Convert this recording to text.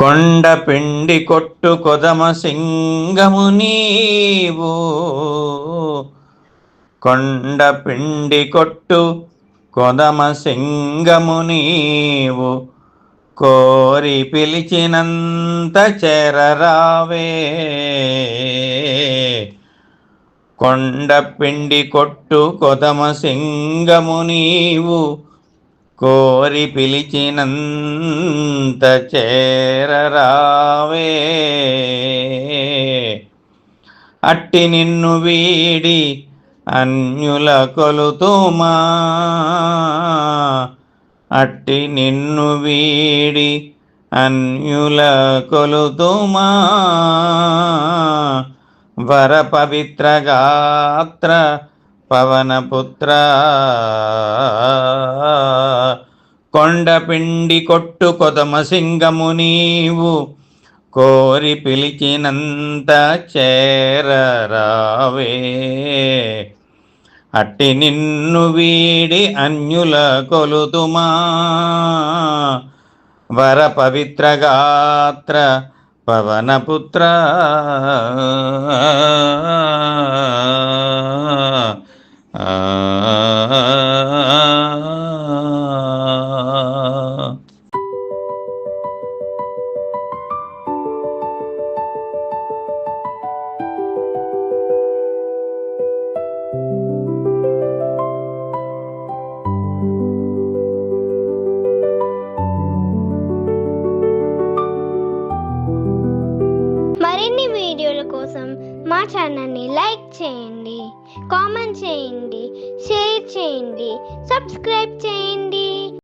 కొండ పిండి కొట్టు కొదమ సింగము నీవు, కొండ పిండి కొట్టు కొదమ సింగము నీవు, కోరి పిలిచినంత చేరరావే. కొండ పిండి కొట్టు కొదమ సింగము నీవు, కోరి పిలిచినంత చేరరావే. అట్టి నిన్ను వీడి అన్యుల కొలుతుమా, అట్టి నిన్ను వీడి అన్యుల కొలుతుమా, వర పవిత్ర గాత్ర పవనపుత్ర. కొండ పిండి కొట్టు కొదమ సింగము నీవు, కోరి పిలిచినంత చేరరావే. అట్టి నిన్ను వీడి అన్యుల కొలుతుమా, వర పవిత్ర గాత్ర పవనపుత్ర. మరిన్ని వీడియోల కోసం మా ఛానల్ని లైక్ చేయండి, కామెంట్ చేయండి, షేర్ చేయండి, సబ్స్క్రైబ్ చేయండి.